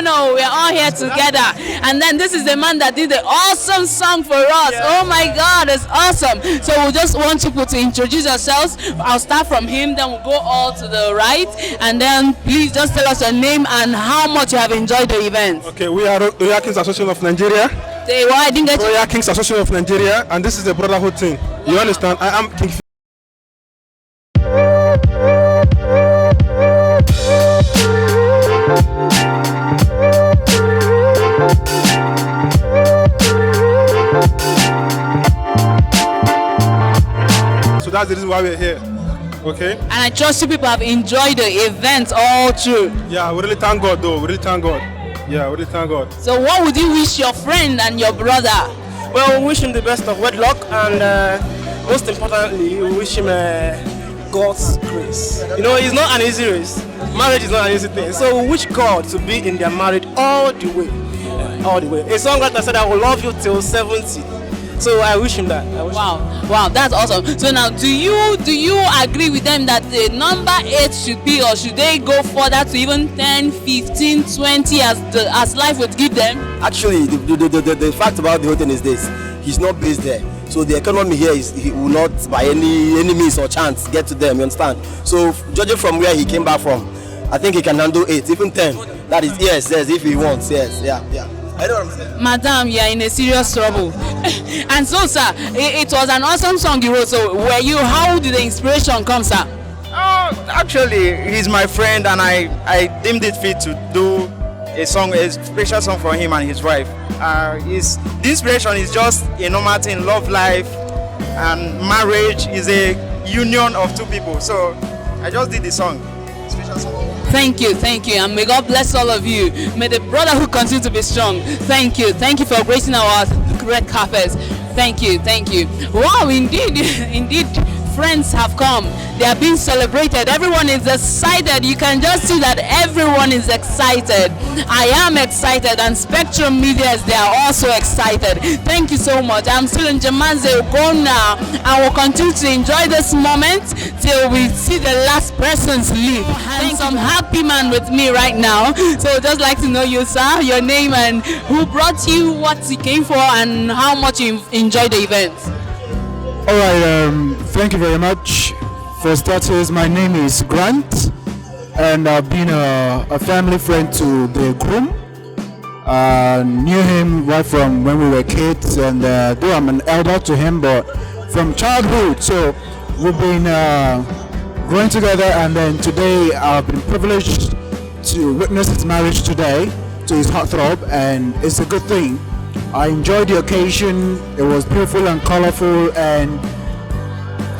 We're all here together. And then this is the man that did the awesome song for us. Oh my God, it's awesome. So we just want people to introduce yourselves. I'll start from him, then we'll go all to the right. And then please just tell us your name and how much you have enjoyed the event. Okay, we are Royal Kings Association of Nigeria. I didn't get Royal Kings Association of Nigeria, and this is the brotherhood thing. You understand? I am King. That's the reason why we're here. Okay? And I trust you people have enjoyed the event all through. Yeah, we really thank God though. We really thank God. Yeah, we really thank God. So what would you wish your friend and your brother? Well, we wish him the best of wedlock, and most importantly, we wish him God's grace. You know, it's not an easy race. Marriage is not an easy thing. So we wish God to be in their marriage all the way. All the way. A songwriter said, I will love you till 70. So I wish him that. Wow, that's awesome. So now, do you agree with them that the number 8 should be, or should they go further to even 10, 15, 20 as life would give them? Actually, the fact about the whole thing is this: he's not based there. So the economy here he will not by any means or chance get to them. You understand? So judging from where he came back from, I think he can handle 8, even 10. That is yes, if he wants, yes, yeah. I know what I'm saying. Madam, you are in a serious trouble. And so, sir, it was an awesome song you wrote. So, how did the inspiration come, sir? Actually, he's my friend, and I deemed it fit to do a special song for him and his wife. The inspiration is just a normal thing. Love life and marriage is a union of two people. So, I just did the song. Special song. Thank you, and may God bless all of you. May the brotherhood continue to be strong. Thank you for gracing our red carpets. Thank you. Wow, indeed, friends have come. They are being celebrated. Everyone is excited. You can just see that everyone is excited. I am excited, and Spectrum Mediaz, they are also excited. Thank you so much. I'm still in Njemanze, Ugonna, and we'll continue to enjoy this moment till we see the last persons leave. And some happy man with me right now. So just like to know you, sir, your name and who brought you, what you came for, and how much you enjoyed the event. All right, thank you very much. For starters, my name is Grant, and I've been a family friend to the Groom. Knew him right from when we were kids, and though I'm an elder to him, but from childhood. So we've been growing together, and then today I've been privileged to witness his marriage today to his heartthrob, and it's a good thing. I enjoyed the occasion. It was beautiful and colorful, and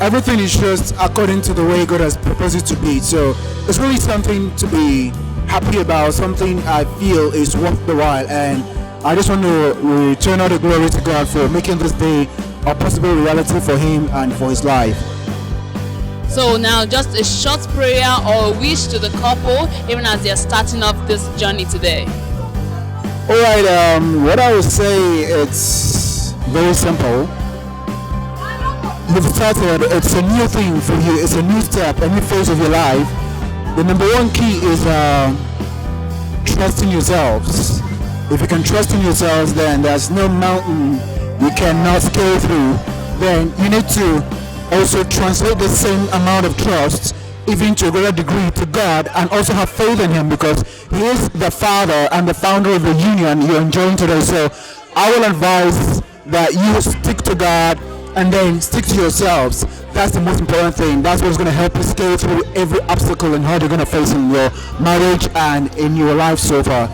everything is just according to the way God has proposed it to be. So it's really something to be happy about, something I feel is worth the while, and I just want to return all the glory to God for making this day a possible reality for him and for his life. So now just a short prayer or a wish to the couple even as they're starting off this journey today. Alright, what I would say, it's very simple. You've started, it's a new thing for you, it's a new step, a new phase of your life. The number one key is trusting yourselves. If you can trust in yourselves, then there's no mountain you cannot scale through. Then you need to also translate the same amount of trust, even to a greater degree, to God, and also have faith in him, because he is the father and the founder of the union you're enjoying today. So I will advise that you stick to God and then stick to yourselves. That's the most important thing. That's what's going to help you scale through every obstacle and how you're going to face in your marriage and in your life so far.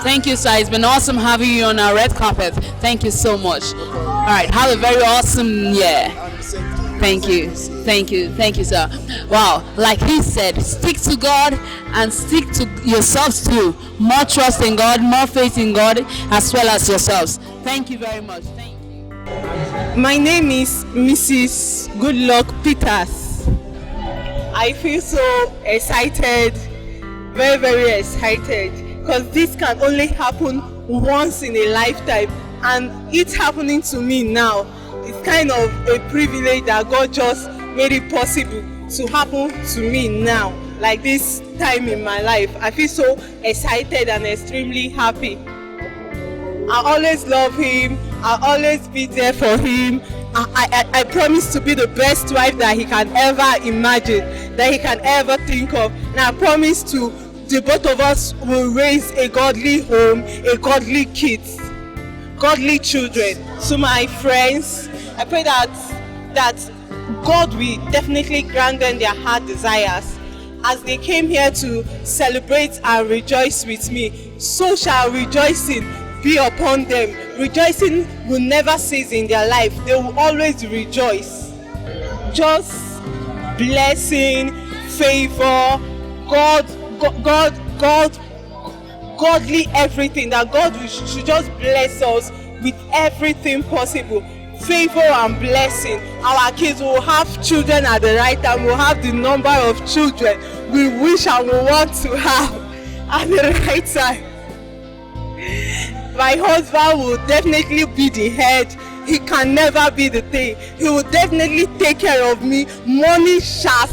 Thank you, sir. It's been awesome having you on our red carpet. Thank you so much. All right, have a very awesome year. Thank you, sir. Wow, like he said, stick to God and stick to yourselves too. More trust in God, more faith in God, as well as yourselves. Thank you very much. Thank you. My name is Mrs. Goodluck Peters. I feel so excited, very, very excited, because this can only happen once in a lifetime, and it's happening to me now. It's kind of a privilege that God just made it possible to happen to me now, like this time in my life. I feel so excited and extremely happy. I always love him. I'll always be there for him. I promise to be the best wife that he can ever imagine, that he can ever think of. And I promise to, the both of us will raise a godly home, a godly kids, godly children. So my friends, I pray that God will definitely grant them their heart desires. As they came here to celebrate and rejoice with me, so shall rejoicing be upon them. Rejoicing will never cease in their life. They will always rejoice. Just blessing, favor, godly everything, that God should just bless us with everything possible. Favor and blessing. Our kids will have children at the right time. We'll have the number of children we wish and we want to have at the right time. My husband will definitely be the head. He can never be the tail. He will definitely take care of me. Money shall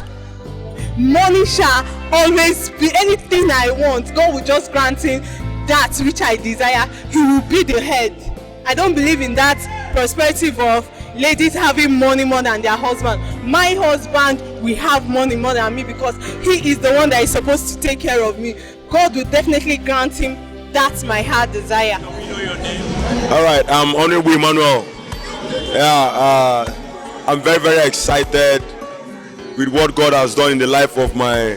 always be anything I want. God will just grant him that which I desire. He will be the head. I don't believe in that prosperity of ladies having money more than their husband. My husband will have money more than me because he is the one that is supposed to take care of me. God will definitely grant him that's my heart desire. Can we know your name? All right, I'm Honorable Emmanuel. Yeah, I'm very, very excited with what God has done in the life of my